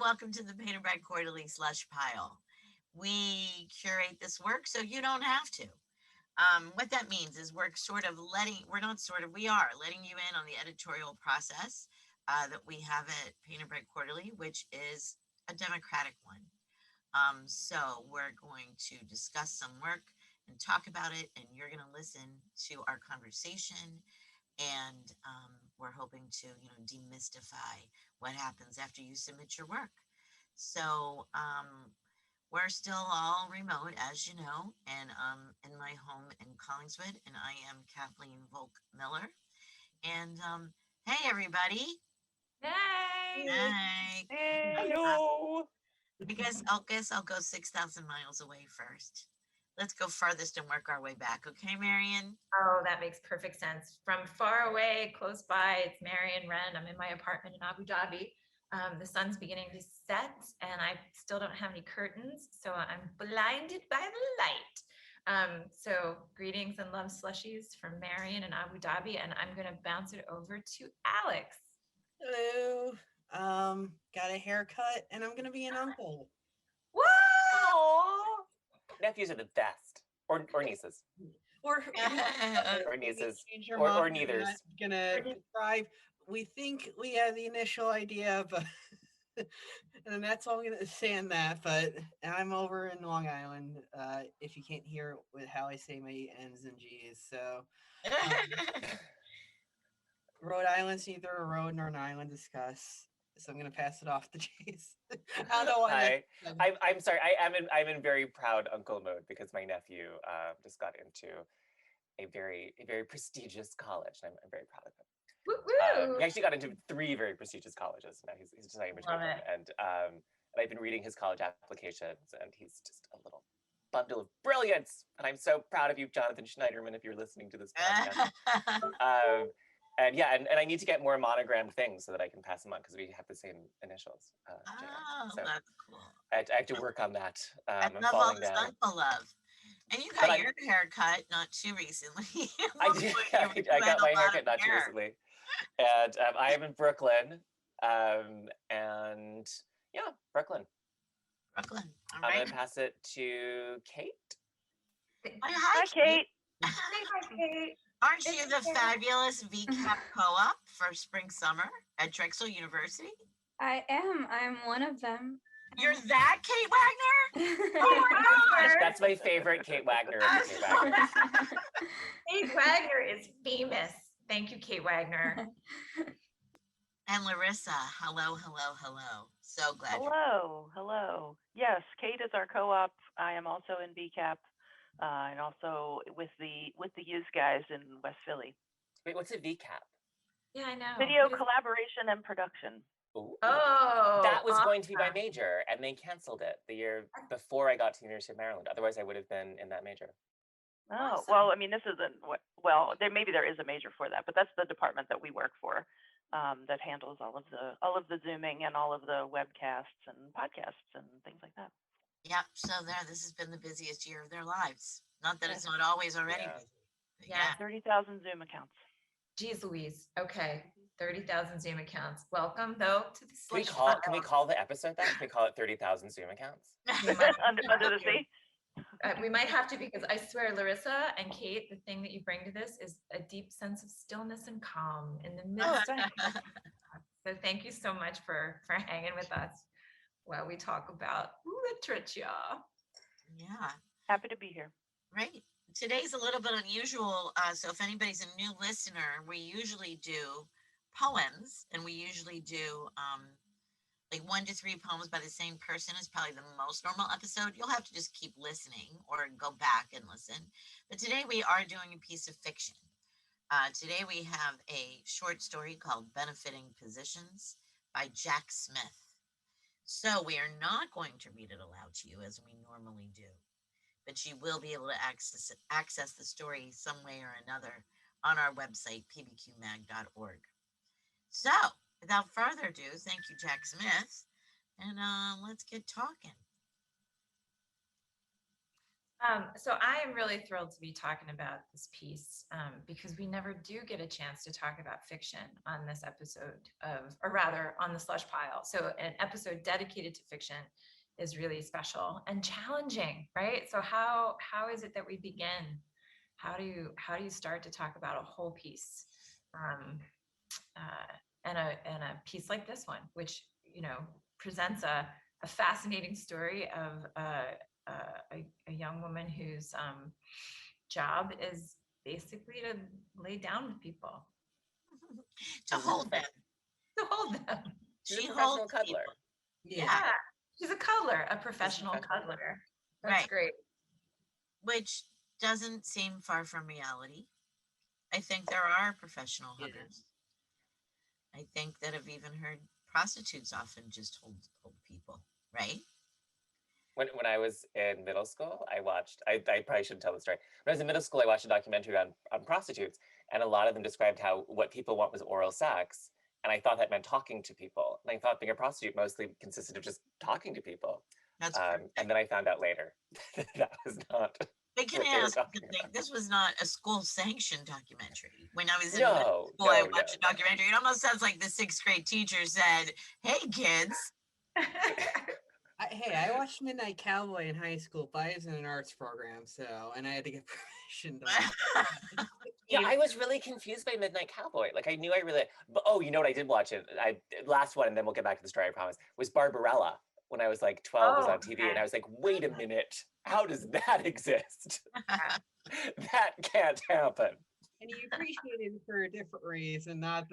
welcome to the Painter Bread Quarterly Slush Pile. We curate this work so you don't have to. What that means is we are letting you in on the editorial process that we have at Painter Bread Quarterly, which is a democratic one. So we're going to discuss some work and talk about it, and you're going to listen to our conversation. And we're hoping to, demystify what happens after you submit your work. So we're still all remote, as you know, and in my home in Collingswood, and I am Kathleen Volk Miller. And hey, everybody. Hey. Hi. Hello. Because I guess I'll go 6,000 miles away first. Let's go farthest and work our way back. Okay, Marion? Oh, that makes perfect sense. From far away, close by, it's Marion Wren. I'm in my apartment in Abu Dhabi. The sun's beginning to set and I still don't have any curtains, so I'm blinded by the light. So greetings and love slushies from Marion in Abu Dhabi, and I'm going to bounce it over to Alex. Hello. Got a haircut and I'm gonna be an uncle. Whoa! Nephews are the best, or nieces, Or nieces, change your or mind. neithers. I'm not gonna describe. We think we have the initial idea, but and that's all I'm gonna say on that. But I'm over in Long Island. If you can't hear with how I say my N's and G's, so Rhode Island's neither a road nor an island. Discuss. So I'm gonna pass it off to Chase. I don't know why. Hi, I'm sorry. I'm in very proud uncle mode because my nephew just got into a very prestigious college, and I'm very proud of him. Woo-woo! He actually got into 3 very prestigious colleges. Now he's deciding between them, and I've been reading his college applications, and he's just a little bundle of brilliance. And I'm so proud of you, Jonathan Schneiderman, if you're listening to this podcast. And yeah, and I need to get more monogrammed things so that I can pass them on because we have the same initials. So that's cool. I have to work on that. I I'm love all falling this down. uncle love. And you got your haircut not too recently. I did. I got my haircut not too recently. And I am in Brooklyn. And yeah, Brooklyn. Brooklyn. All I'm right. going to pass it to Kate. Hi, Kate. Hi, Kate. Aren't you the fabulous VCap co-op for spring summer at Drexel University? I am. I'm one of them. You're that Kate Wagner? Oh my gosh. That's my favorite Kate Wagner. Kate Wagner is famous. Thank you, Kate Wagner. And Larissa, hello. So glad. Hello. Yes, Kate is our co-op. I am also in VCap. And also with the use guys in West Philly. Wait, what's a VCap? Yeah, I know. Video collaboration and production. Ooh. Oh, that was going to be my major, and they canceled it the year before I got to the University of Maryland. Otherwise, I would have been in that major. Oh, awesome. Well, I mean, this isn't there is a major for that, but that's the department that we work for, that handles all of the Zooming and all of the webcasts and podcasts and things like that. Yep. So this has been the busiest year of their lives. Not that it's not always already busy. Yeah. 30,000 Zoom accounts. Geez Louise. Okay. 30,000 Zoom accounts. Welcome, though, to the Can Slush. we call the episode that? Can we call it 30,000 Zoom accounts? under the sea? We might have to, because I swear, Larissa and Kate, the thing that you bring to this is a deep sense of stillness and calm in the midst of So thank you so much for hanging with us while we talk about literature. Yeah. Happy to be here. Right. Today's a little bit unusual. So if anybody's a new listener, we usually do poems, and we usually do like 1 to 3 poems by the same person is probably the most normal episode. You'll have to just keep listening or go back and listen. But today we are doing a piece of fiction. Today we have a short story called Benefiting Positions by Jac Smith. So we are not going to read it aloud to you as we normally do, but you will be able to access the story some way or another on our website, pbqmag.org. So without further ado, thank you, Jac Smith, and let's get talking. So I am really thrilled to be talking about this piece because we never do get a chance to talk about fiction on this episode or rather on the slush pile. So an episode dedicated to fiction is really special and challenging, right? So how is it that we begin? How do you start to talk about a whole piece, and a piece like this one, which presents a fascinating story of a young woman whose job is basically to lay down with people, To hold them. to hold them. She's a She professional holds cuddler. people. Yeah. Yeah, she's a cuddler, a professional professional. cuddler. That's Right. great. Which doesn't seem far from reality. I think there are professional Yeah. huggers. I think that I've even heard prostitutes often just hold people, right? When I was in middle school, I probably shouldn't tell the story. When I was in middle school, I watched a documentary on prostitutes, and a lot of them described how what people want was oral sex. And I thought that meant talking to people. And I thought being a prostitute mostly consisted of just talking to people. That's And then I found out later that was not. But can what I they were ask talking something? about. This was not a school sanctioned documentary. When I was in No, middle school, I no, watched a no. documentary. It almost sounds like the sixth grade teacher said, "Hey kids." Hey, I watched Midnight Cowboy in high school, but I was in an arts program, and I had to get permission to. Yeah, I was really confused by Midnight Cowboy. Like I knew I really, but oh, you know what I did watch it? Last one, and then we'll get back to the story. I promise. Was Barbarella when I was like 12 was Oh, on TV, okay. and I was like, wait a minute, how does that exist? That can't happen. And you appreciated it for a different reason, not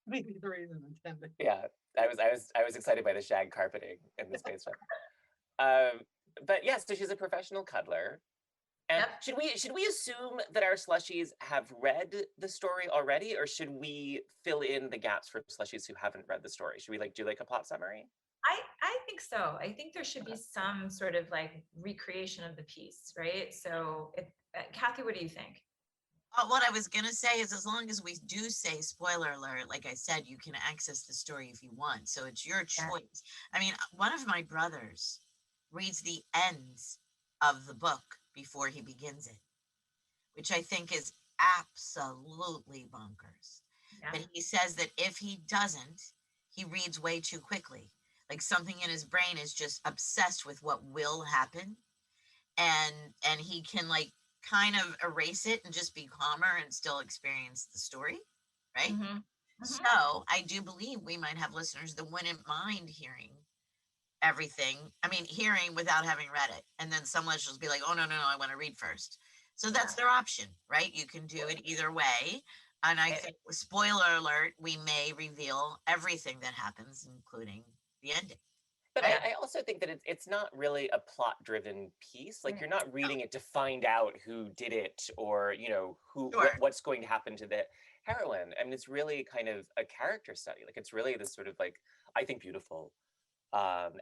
maybe the reason intended. Yeah, I was excited by the shag carpeting in the space shuttle. But yes, so she's a professional cuddler. And Yep. should we assume that our slushies have read the story already, or should we fill in the gaps for slushies who haven't read the story? Should we do a plot summary? I think so. I think there should be some sort of like recreation of the piece, right? So, Kathy, what do you think? What I was going to say is, as long as we do say spoiler alert, like I said, you can access the story if you want. So it's your Yeah. choice. I mean, one of my brothers reads the ends of the book before he begins it, which I think is absolutely bonkers. Yeah. But he says that if he doesn't, he reads way too quickly. Like something in his brain is just obsessed with what will happen. And he can like kind of erase it and just be calmer and still experience the story, right? Mhm. Mhm. So I do believe we might have listeners that wouldn't mind hearing everything. I mean, hearing without having read it. And then some listeners will be like, oh, no, I want to read first. So that's their option, right? You can do it either way. And I think, spoiler alert, we may reveal everything that happens, including the ending. But Right. I also think that it's not really a plot-driven piece. Like you're not reading No. it to find out who did it, or Sure. what's going to happen to the heroine. I mean, it's really kind of a character study. Like it's really this sort of like, I think, beautiful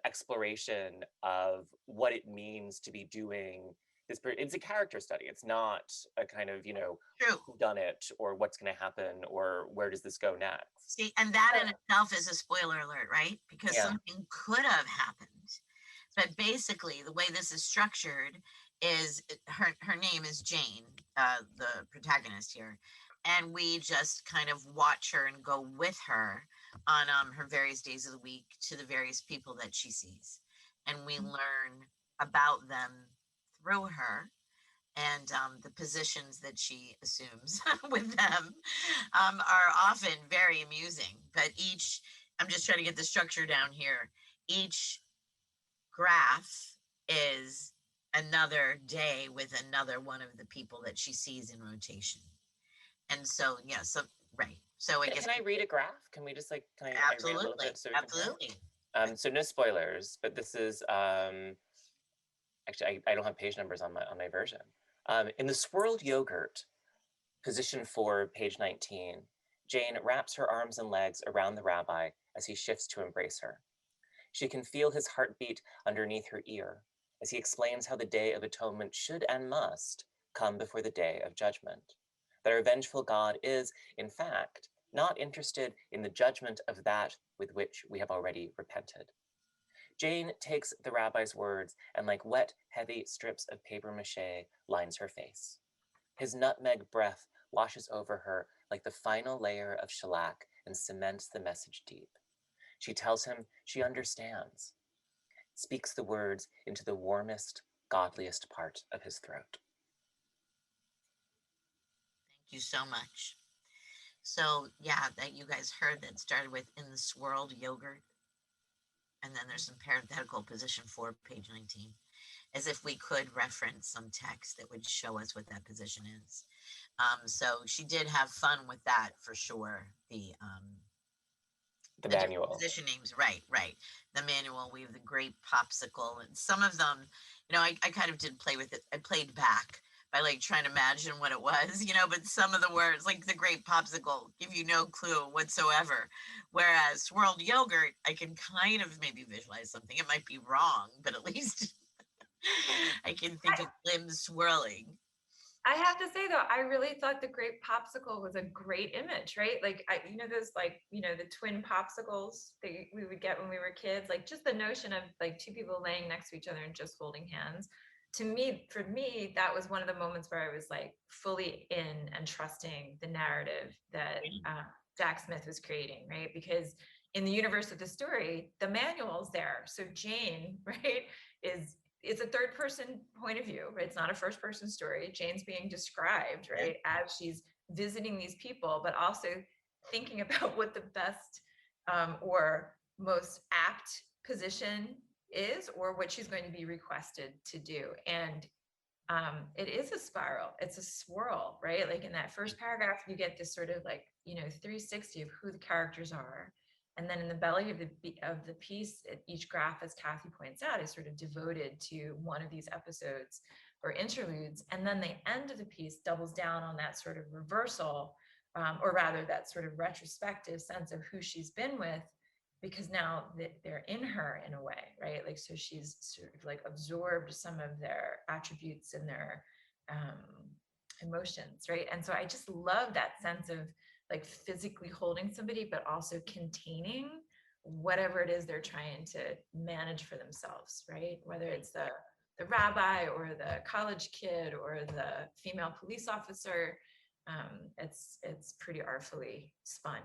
exploration of what it means to be doing this. It's a character study. It's not a kind of True. who done it, or what's going to happen, or where does this go next. See, and that in itself is a spoiler alert, right? Because Yeah. something could have happened. But basically, the way this is structured is her name is Jane, the protagonist here, and we just kind of watch her and go with her on her various days of the week to the various people that she sees, and we learn about them through her and the positions that she assumes with them are often very amusing. But I'm just trying to get the structure down here. Each graph is another day with another one of the people that she sees in rotation. And so, yeah, so, right. So I guess. Can I read a graph? Can we just can I read a little Absolutely. bit so we can hear? Absolutely. So no spoilers, but this is actually I don't have page numbers on my version. In the swirled yogurt, position 4, page 19, Jane wraps her arms and legs around the rabbi as he shifts to embrace her. She can feel his heartbeat underneath her ear as he explains how the Day of Atonement should and must come before the Day of Judgment. That our vengeful God is, in fact, not interested in the judgment of that with which we have already repented. Jane takes the rabbi's words and like wet, heavy strips of paper mache lines her face. His nutmeg breath washes over her like the final layer of shellac and cements the message deep. She tells him she understands, speaks the words into the warmest, godliest part of his throat. Thank you so much. So yeah, that you guys heard that started with in the swirled yogurt. And then there's some parenthetical position 4, page 19, as if we could reference some text that would show us what that position is. So she did have fun with that for sure. The manual. Position names, right. The manual, we have the grape popsicle, and some of them, I kind of did play with it. I played back by like trying to imagine what it was, but some of the words, like the grape popsicle, give you no clue whatsoever. Whereas swirled yogurt, I can kind of maybe visualize something. It might be wrong, but at least I can think of limbs swirling. I have to say though, I really thought the grape popsicle was a great image, right? Like, those the twin popsicles that we would get when we were kids, like just the notion of like two people laying next to each other and just holding hands. For me, that was one of the moments where I was like fully in and trusting the narrative that Jac Smith was creating, right? Because in the universe of the story, the manual's there. So Jane, right, it's a third person point of view, right? It's not a first person story. Jane's being described, right, as she's visiting these people, but also thinking about what the best or most apt position is, or what she's going to be requested to do. And it is a spiral, it's a swirl, right? Like in that first paragraph, you get this sort of like, 360 of who the characters are. And then in the belly of the piece, each graph, as Kathy points out, is sort of devoted to one of these episodes or interludes. And then the end of the piece doubles down on that sort of reversal, or rather that sort of retrospective sense of who she's been with, because now they're in her in a way, right? Like, so she's sort of like absorbed some of their attributes and their emotions, right? And so I just love that sense of like physically holding somebody, but also containing whatever it is they're trying to manage for themselves, right? Whether it's the rabbi or the college kid or the female police officer, it's pretty artfully spun.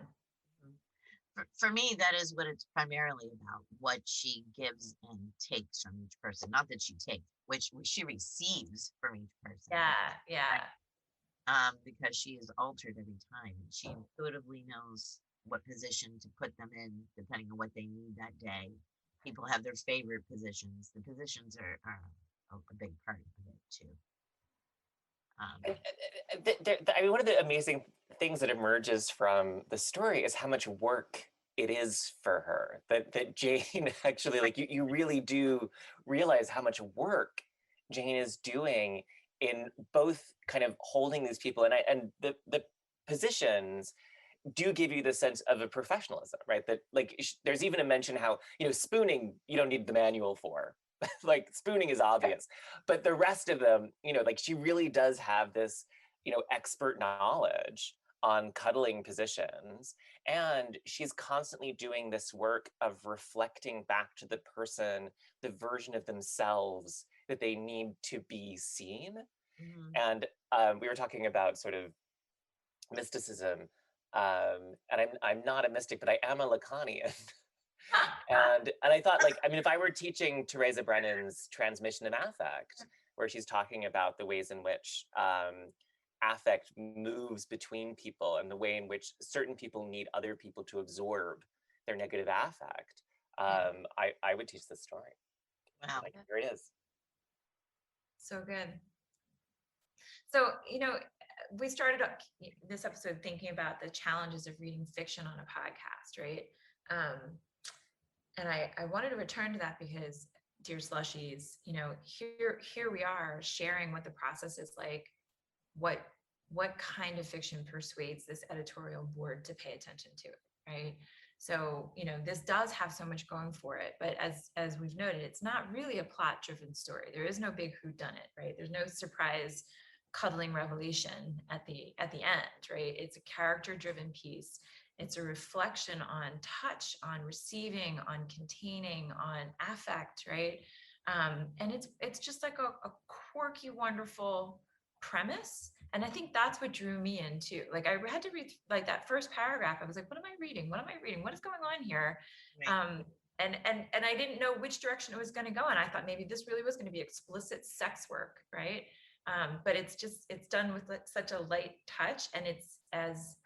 For me, that is what it's primarily about, what she gives and takes from each person. Not that she takes, which she receives from each person. Yeah. Because she is altered every time. She intuitively knows what position to put them in, depending on what they need that day. People have their favorite positions. The positions are a big part of it too. I mean, one of the amazing things that emerges from the story is how much work it is for her. That Jane actually, like, you really do realize how much work Jane is doing in both kind of holding these people, and the positions do give you the sense of a professionalism, right? That like there's even a mention how spooning you don't need the manual for. Like spooning is obvious, but the rest of them, like she really does have this, expert knowledge on cuddling positions. And she's constantly doing this work of reflecting back to the person, the version of themselves that they need to be seen. Mm-hmm. And we were talking about sort of mysticism. And I'm not a mystic, but I am a Lacanian. And I thought, like, I mean, if I were teaching Teresa Brennan's Transmission of Affect, where she's talking about the ways in which affect moves between people and the way in which certain people need other people to absorb their negative affect, I would teach this story. Wow. Like, here it is. So good. So, we started this episode thinking about the challenges of reading fiction on a podcast, right? And I wanted to return to that because, dear Slushies, here we are sharing what the process is like, what kind of fiction persuades this editorial board to pay attention to it, right? So, this does have so much going for it, but as we've noted, it's not really a plot-driven story. There is no big whodunit, right? There's no surprise cuddling revelation at the end, right? It's a character-driven piece. It's a reflection on touch, on receiving, on containing, on affect, right? And it's just like a quirky, wonderful premise. And I think that's what drew me in too. Like I had to read like that first paragraph. I was like, what am I reading? What am I reading? What is going on here? Right. And I didn't know which direction it was going to go. And I thought maybe this really was going to be explicit sex work, right? But it's done with like such a light touch, and it's as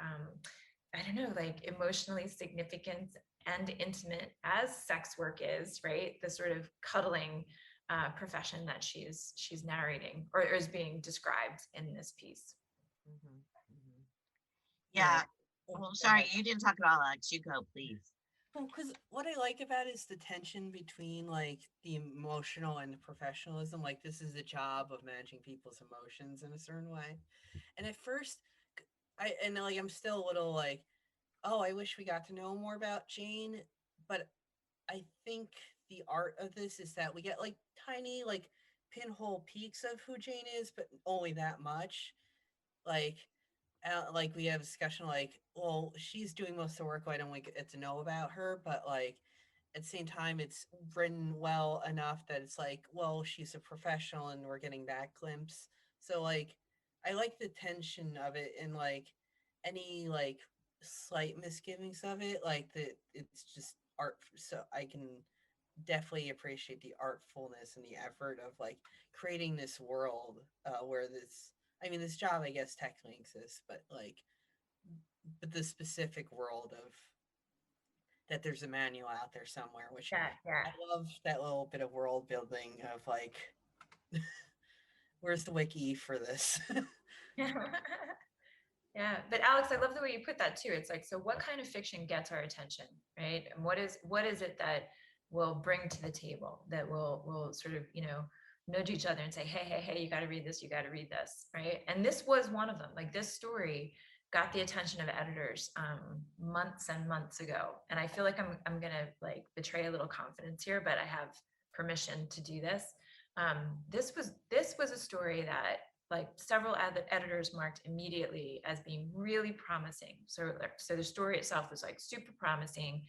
I don't know, like emotionally significant and intimate as sex work is, right? The sort of cuddling profession that she's narrating or is being described in this piece. Mhm, mhm. Yeah. Oh, Well, go sorry, ahead. you didn't talk about Alex. You go, please. Well, because what I like about it is the tension between like the emotional and the professionalism. Like this is the job of managing people's emotions in a certain way. And at first, I'm still a little like, oh, I wish we got to know more about Jane. But I think the art of this is that we get like tiny like pinhole peaks of who Jane is, but only that much. Like like we have a discussion like, well, she's doing most of the work, why don't we get to know about her? But like at the same time, it's written well enough that it's like, well, she's a professional and we're getting that glimpse. So like I like the tension of it, and like any like slight misgivings of it, like that it's just art. So I can definitely appreciate the artfulness and the effort of like creating this world where this, I mean, this job I guess technically exists, but like but the specific world of that there's a manual out there somewhere, which Yeah, I love that little bit of world building of like where's the wiki for this. yeah. Yeah, but Alex, I love the way you put that too. It's like, so what kind of fiction gets our attention, right? And what is it that will bring to the table, that will sort of, nudge each other and say, hey, you got to read this, you got to read this, right? And this was one of them. Like this story got the attention of editors months and months ago, and I feel like I'm gonna like betray a little confidence here, but I have permission to do this. This was a story that like several editors marked immediately as being really promising. So the story itself was like super promising.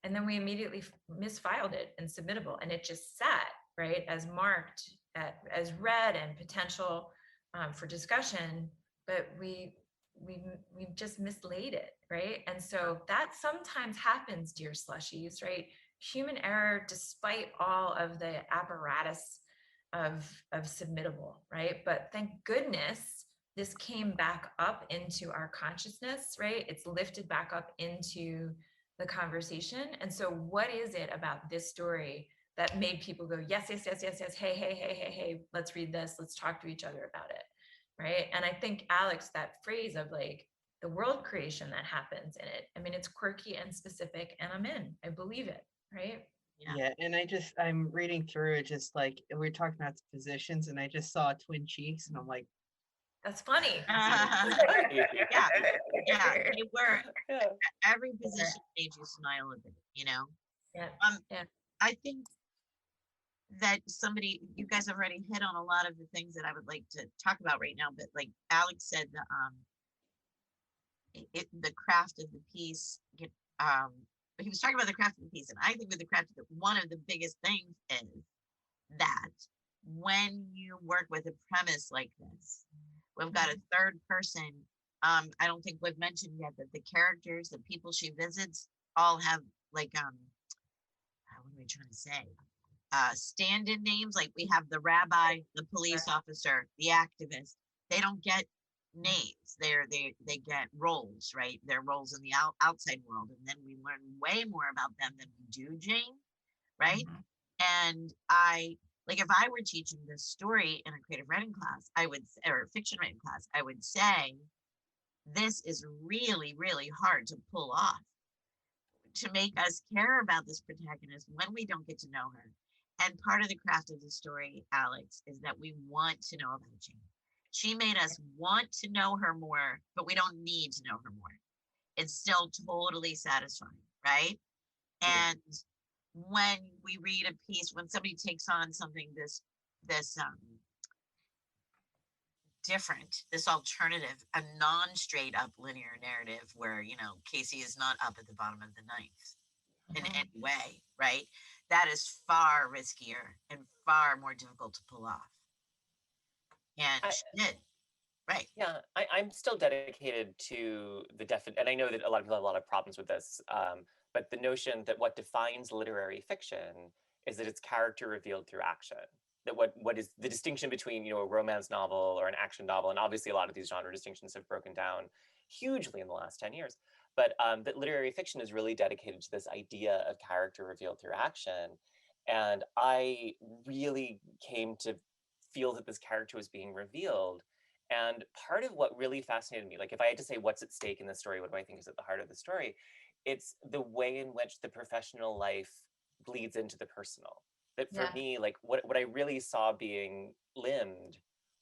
And then we immediately misfiled it and submittable. And it just sat, right, as marked, as read and potential for discussion. But we just mislaid it, right? And so that sometimes happens, dear slushies, right? Human error, despite all of the apparatus of submittable, right? But thank goodness this came back up into our consciousness, right? It's lifted back up into the conversation. And so what is it about this story that made people go, yes, hey, let's read this, let's talk to each other about it, right? And I think, Alex, that phrase of like the world creation that happens in it, I mean, it's quirky and specific, and I'm in, I believe it, right? Yeah, and I'm reading through it, just like we're talking about the positions, and I just saw twin cheeks, and I'm like, That's funny. Yeah, they were. Yeah. Every position made you smile a bit, Yeah. Yeah. I think that you guys have already hit on a lot of the things that I would like to talk about right now, but like Alex said, the craft of the piece, he was talking about the craft of the piece, and I think with the craft of one of the biggest things is that when you work with a premise like this, we've got a third person. I don't think we've mentioned yet that the characters, the people she visits, all have like what am I trying to say? Stand-in names. Like we have the rabbi, the police officer, the activist. They don't get names. They get roles, right? Their roles in the outside world, and then we learn way more about them than we do Jane, right? And like if I were teaching this story in a creative writing class, or fiction writing class, I would say this is really, really hard to pull off, to make us care about this protagonist when we don't get to know her. And part of the craft of the story, Alex, is that we want to know about Jane. She made us want to know her more, but we don't need to know her more. It's still totally satisfying, right? And when we read a piece, when somebody takes on something this different, this alternative, a non-straight up linear narrative where, you know, Casey is not up at the bottom of the ninth in any way, right? That is far riskier and far more difficult to pull off. And I, she did, right? yeah, I'm still dedicated to the and I know that a lot of people have a lot of problems with this, but the notion that what defines literary fiction is that it's character revealed through action. That what is the distinction between, you know, a romance novel or an action novel, and obviously a lot of these genre distinctions have broken down hugely in the last 10 years, but that literary fiction is really dedicated to this idea of character revealed through action. And I really came to feel that this character was being revealed. And part of what really fascinated me, like if I had to say what's at stake in the story, what do I think is at the heart of the story? It's the way in which the professional life bleeds into the personal. That for me, like what I really saw being limned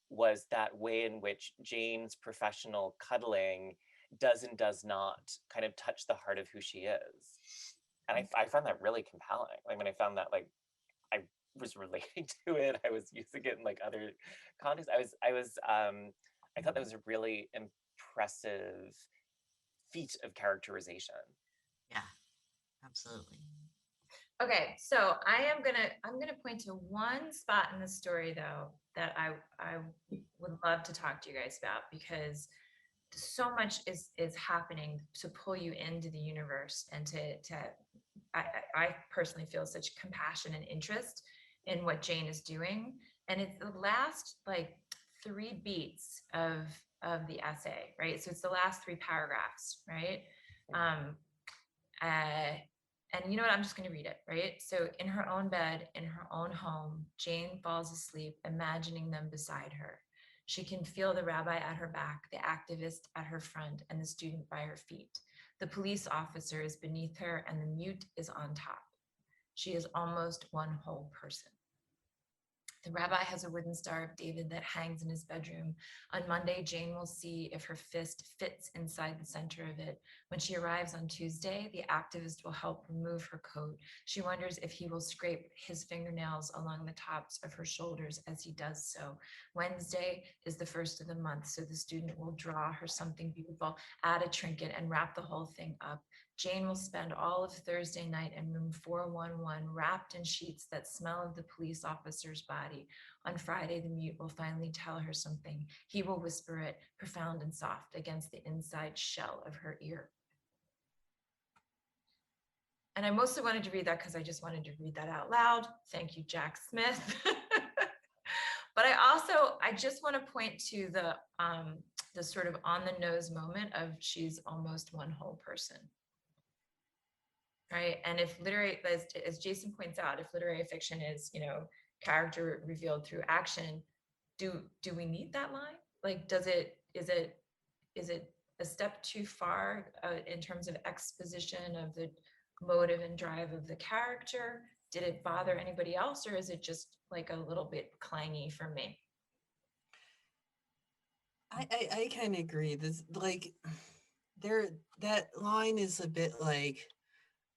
was that way in which Jane's professional cuddling does and does not kind of touch the heart of who she is. And I found that really compelling. Like when I found that, like, I was relating to it. I was using it in like other contexts. I thought that was a really impressive feat of characterization. Yeah, absolutely. Okay, so I'm gonna point to one spot in the story though that I would love to talk to you guys about, because so much is happening to pull you into the universe and I personally feel such compassion and interest in what Jane is doing. And it's the last like 3 beats of the essay, right? So it's the last 3 paragraphs, right? And you know what? I'm just going to read it, right? So in her own bed, in her own home, Jane falls asleep, imagining them beside her. She can feel the rabbi at her back, the activist at her front, and the student by her feet. The police officer is beneath her, and the mute is on top. She is almost one whole person. The rabbi has a wooden Star of David that hangs in his bedroom. On Monday, Jane will see if her fist fits inside the center of it. When she arrives on Tuesday, the activist will help remove her coat. She wonders if he will scrape his fingernails along the tops of her shoulders as he does so. Wednesday is the first of the month, so the student will draw her something beautiful, add a trinket, and wrap the whole thing up. Jane will spend all of Thursday night in room 411, wrapped in sheets that smell of the police officer's body. On Friday, the mute will finally tell her something. He will whisper it, profound and soft, against the inside shell of her ear. And I mostly wanted to read that because I just wanted to read that out loud. Thank you, Jac Smith. But I just want to point to the sort of on the nose moment of she's almost one whole person. Right. And if literary, as Jason points out, if literary fiction is, you know, character revealed through action, do we need that line? Like, is it a step too far in terms of exposition of the motive and drive of the character? Did it bother anybody else, or is it just like a little bit clangy for me? I kind of agree. This like that line is a bit like,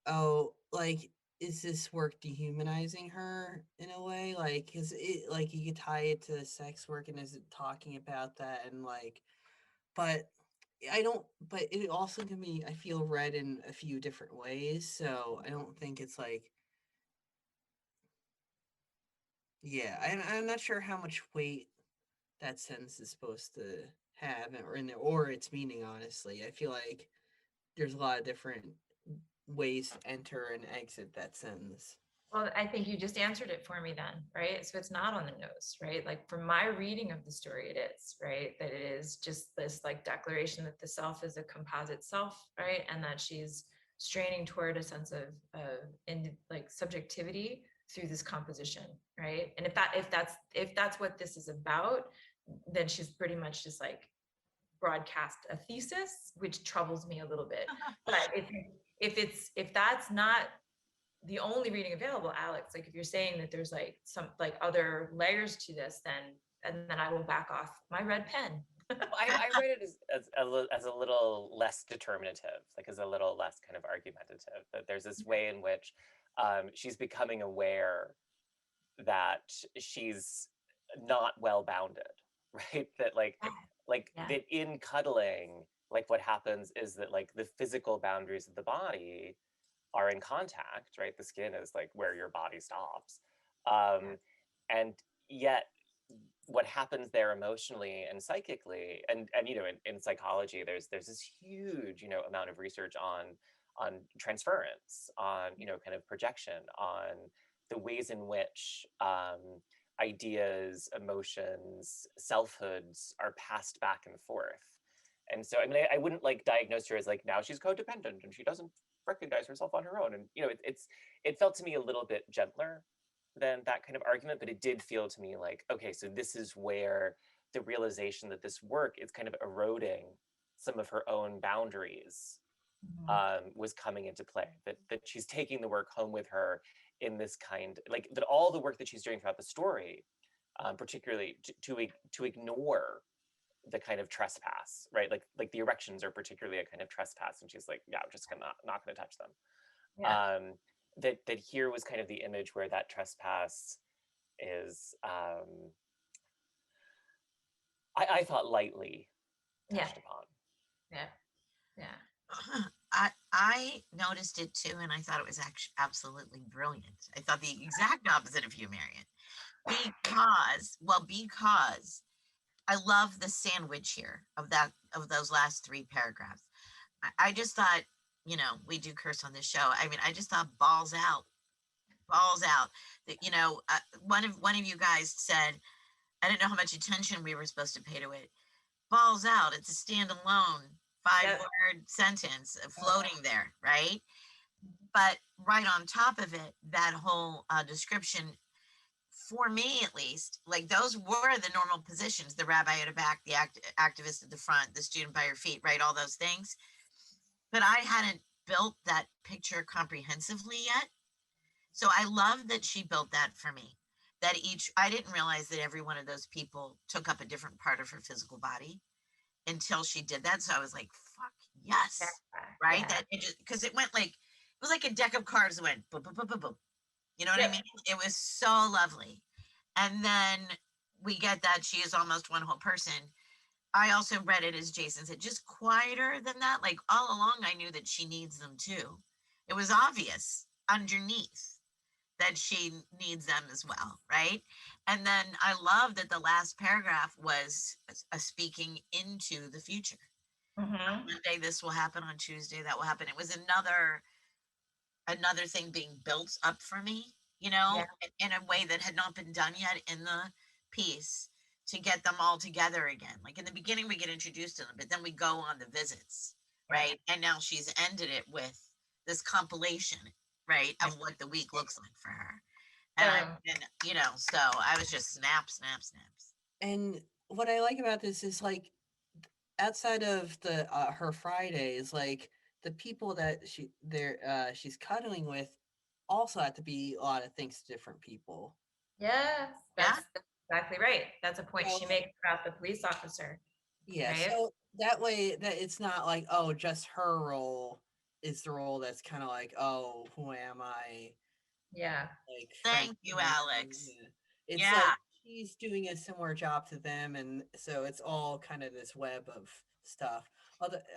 oh, like, is this work dehumanizing her in a way? Like, is it like you could tie it to sex work, and is it talking about that? And like, but I don't, but it also can be, I feel, read in a few different ways. So I don't think it's like, yeah, I'm not sure how much weight that sentence is supposed to have or its meaning, honestly. I feel like there's a lot of different ways to enter and exit that sentence. Well, I think you just answered it for me then, right? So it's not on the nose, right? Like from my reading of the story, it is, right? That it is just this like declaration that the self is a composite self, right? And that she's straining toward a sense of in like subjectivity through this composition, right? And if that's what this is about, then she's pretty much just like broadcast a thesis, which troubles me a little bit. But if that's not the only reading available, Alex, like if you're saying that there's like some like other layers to this, then I will back off my red pen. I read it as a little less determinative, like as a little less kind of argumentative, that there's this way in which she's becoming aware that she's not well bounded, right? That Yeah. that in cuddling, like what happens is that like the physical boundaries of the body are in contact, right? The skin is like where your body stops. And yet what happens there emotionally and psychically, and you know, in psychology, there's this huge, you know, amount of research on transference, on, you know, kind of projection, on the ways in which ideas, emotions, selfhoods are passed back and forth. And so, I mean, I wouldn't like diagnose her as like now she's codependent and she doesn't recognize herself on her own. And you know, it felt to me a little bit gentler than that kind of argument, but it did feel to me like, okay, so this is where the realization that this work is kind of eroding some of her own boundaries was coming into play. That she's taking the work home with her in this kind, like that all the work that she's doing throughout the story, particularly to ignore the kind of trespass, right? Like the erections are particularly a kind of trespass, and she's like, yeah, I'm just not gonna touch them. Yeah. That here was kind of the image where that trespass is, I thought lightly touched upon. Yeah. Yeah. I noticed it too, and I thought it was actually absolutely brilliant. I thought the exact opposite of you, Marion, because I love the sandwich here of those last three paragraphs. I just thought, you know, we do curse on this show. I mean, I just thought balls out. That, you know, one of you guys said, I didn't know how much attention we were supposed to pay to it. Balls out. It's a standalone 5-word sentence floating there, right? But right on top of it, that whole description, for me at least, like those were the normal positions: the rabbi at the back, the activist at the front, the student by your feet, right? All those things. But I hadn't built that picture comprehensively yet. So I love that she built that for me. That I didn't realize that every one of those people took up a different part of her physical body until she did that. So I was like, fuck yes. Right. Yeah. That it just, because it went like, it was like a deck of cards that went boop, boop, boop, boop, boop. You know what I mean? It was so lovely. And then we get that she is almost one whole person. I also read it as Jason said, just quieter than that. Like all along, I knew that she needs them too. It was obvious underneath that she needs them as well, right? And then I love that the last paragraph was a speaking into the future. On Monday, this will happen. On Tuesday, that will happen. It was another thing being built up for me, you know, in a way that had not been done yet in the piece, to get them all together again. Like in the beginning, we get introduced to them, but then we go on the visits, right? And now she's ended it with this compilation, right, of what the week looks like for her. And you know, so I was just snaps. And what I like about this is like outside of the her Fridays, like the people that she's cuddling with also have to be a lot of things to different people. Yes, that's exactly right. That's a point she makes about the police officer. Yeah, right? so that way that it's not like, oh, just her role is the role that's kind of like, oh, who am I? Yeah. Like, thank you, Alex. It's like she's doing a similar job to them, and so it's all kind of this web of stuff.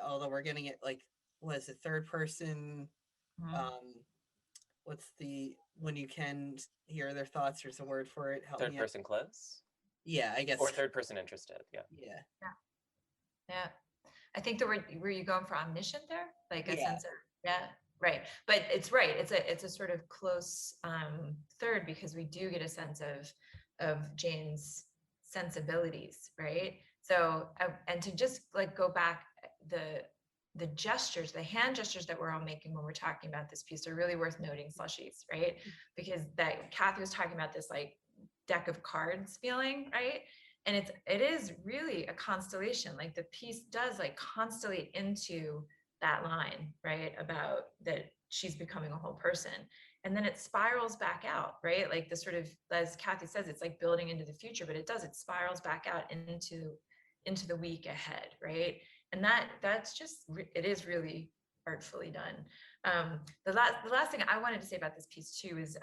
Although we're getting it like, what is it, third person? What's the when you can hear their thoughts? There's a word for it. Help Third me person close? Yeah, I guess. Or third person interested. Yeah. Yeah. I think the word, were you going for omniscient there? Like a sense of, right. But it's right. It's a sort of close third, because we do get a sense of Jane's sensibilities, right? So, and to just like go back, the gestures, the hand gestures that we're all making when we're talking about this piece are really worth noting, Slushies, right? Because that Kathy was talking about this like deck of cards feeling, right? And it is really a constellation. Like the piece does like constellate into that line, right? About that she's becoming a whole person. And then it spirals back out, right? Like the sort of, as Kathy says, it's like building into the future, but it spirals back out into the week ahead, right? And that's just, it is really artfully done. The last thing I wanted to say about this piece too is,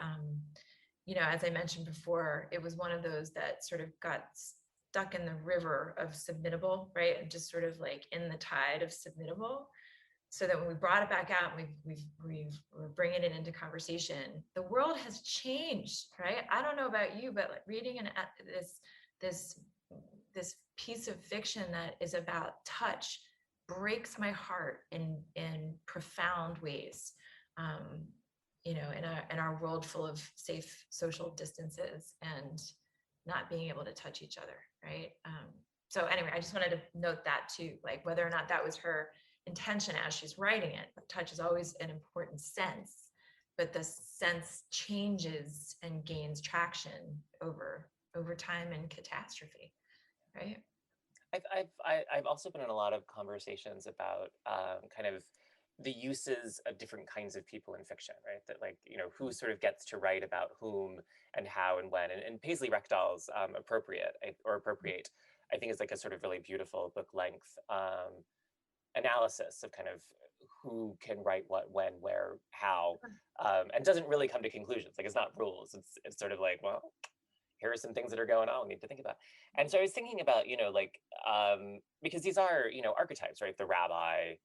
you know, as I mentioned before, it was one of those that sort of got stuck in the river of submittable, right? And just sort of like in the tide of submittable. So that when we brought it back out, we're bringing it into conversation. The world has changed, right? I don't know about you, but like reading this piece of fiction that is about touch breaks my heart in profound ways. You know, in our world full of safe social distances and not being able to touch each other, right? So anyway, I just wanted to note that too, like whether or not that was her intention as she's writing it. Touch is always an important sense, but the sense changes and gains traction over time in catastrophe, right? I've also been in a lot of conversations about kind of the uses of different kinds of people in fiction, right? That like, you know, who sort of gets to write about whom and how and when. And Paisley Rekdal's Appropriate, I think is like a sort of really beautiful book length analysis of kind of who can write what, when, where, how, and doesn't really come to conclusions. Like it's not rules. It's sort of like, well, here are some things that are going on we need to think about. And so I was thinking about, you know, like, because these are, you know, archetypes, right? The rabbi,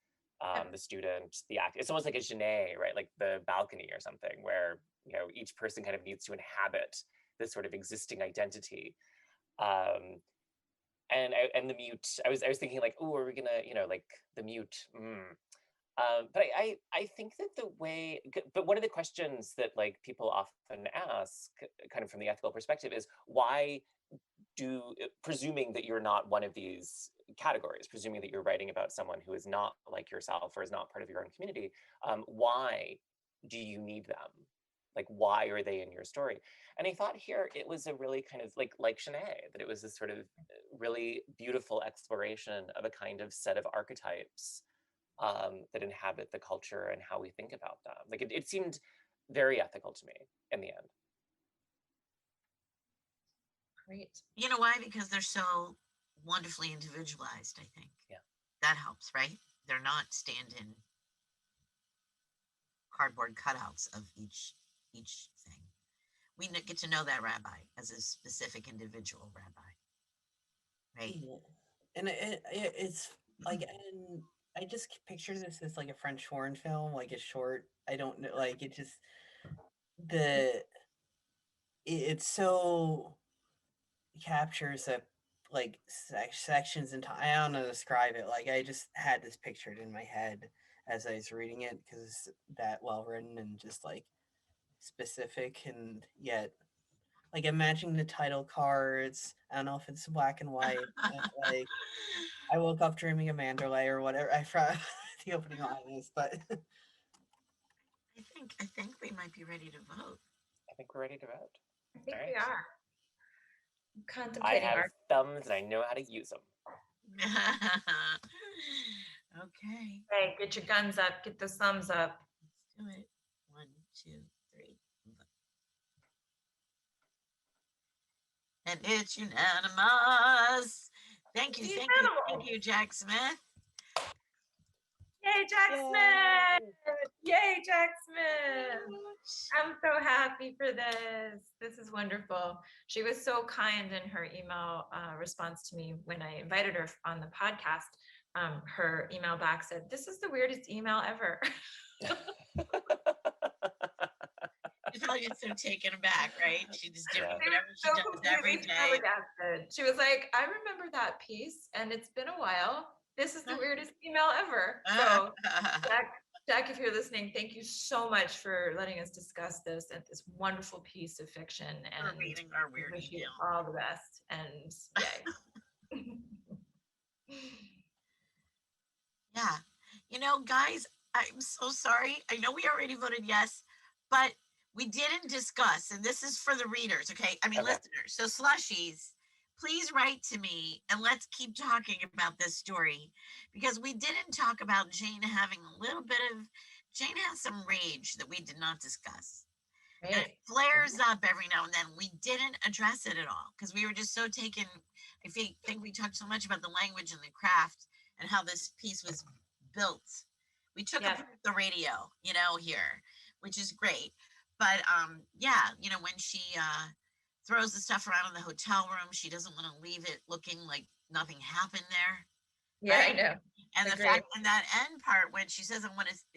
the student, the act. It's almost like a genet, right? Like the balcony or something where, you know, each person kind of needs to inhabit this sort of existing identity. And the mute, I was thinking like, oh, are we gonna, you know, like the mute. But I think that but one of the questions that like people often ask kind of from the ethical perspective is why presuming that you're not one of these categories, presuming that you're writing about someone who is not like yourself or is not part of your own community, why do you need them? Like, why are they in your story? And I thought here it was a really kind of like Shanae, that it was this sort of really beautiful exploration of a kind of set of archetypes that inhabit the culture and how we think about them. Like it seemed very ethical to me in the end. Great. You know why? Because they're so wonderfully individualized, I think. Yeah. That helps, right? They're not stand-in cardboard cutouts of each thing. We get to know that rabbi as a specific individual rabbi, right? Yeah. And it's like, and I just picture this as like a French foreign film, like a short. I don't know, like it just it's so captures that like sections and I don't know how to describe it. Like I just had this pictured in my head as I was reading it because it's that well written and just like specific and yet like imagining the title cards. I don't know if it's black and white. Like I woke up dreaming of Mandalay or whatever. I forgot the opening line is, but I think we might be ready to vote. I think we're ready to vote. I think All we right. are. I Contemplating have our thumbs and I know how to use them. Okay. Hey, get your guns up, get those thumbs up. Let's do it. 1, 2, 3. And it's unanimous. Thank you, Jac Smith. Yay, Jac Smith! Yay, Jac Smith! I'm so happy for this. This is wonderful. She was so kind in her email response to me when I invited her on the podcast. Her email back said, "This is the weirdest email ever." She probably gets so taken aback, right? She just did Yeah. whatever she So does every completely day. flabbergasted. She was like, "I remember that piece, and it's been a while. This is the weirdest email ever." So, Jac, if you're listening, thank you so much for letting us discuss this and this wonderful piece of fiction. And We're reading our weird wish you email. all the best. And yay. Yeah. You know, guys, I'm so sorry. I know we already voted yes, but we didn't discuss, and this is for the readers, okay? I mean, Okay. listeners. So, Slushies, please write to me and let's keep talking about this story because we didn't talk about Jane having a little bit of, Jane has some rage that we did not discuss. And it flares up every now and then. We didn't address it at all because we were just so taken. I think we talked so much about the language and the craft and how this piece was built. We took apart the radio, you know, here, which is great. But yeah, you know, when she throws the stuff around in the hotel room. She doesn't want to leave it looking like nothing happened there. Yeah, Right? I know. And the Agreed. fact in that end part when she says,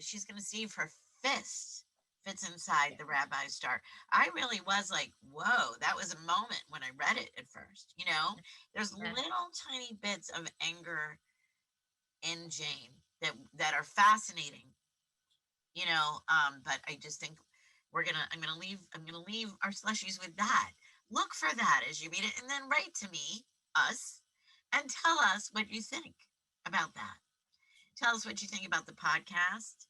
she's going to see if her fist fits inside the rabbi's star. I really was like, whoa, that was a moment when I read it at first. You know, there's Yeah. little tiny bits of anger in Jane that are fascinating, you know, but I just think I'm gonna leave our slushies with that. Look for that as you read it, and then write to me, us, and tell us what you think about that. Tell us what you think about the podcast,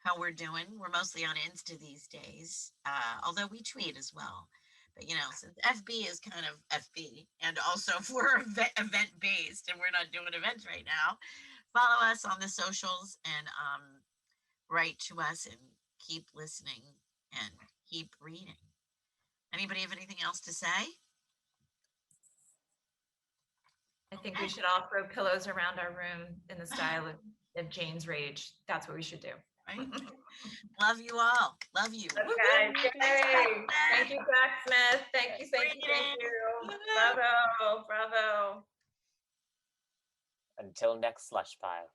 how we're doing. We're mostly on Insta these days, although we tweet as well. But you know, since FB is kind of FB, and also if we're event based and we're not doing events right now, follow us on the socials and write to us and keep listening and keep reading. Anybody have anything else to say? I think we should all throw pillows around our room in the style of Jane's Rage. That's what we should do. Right? Love you all. Love you. Love you guys. Yay. Thank you, Jac Smith. Thank you. Bravo. Bravo. Until next slush pile.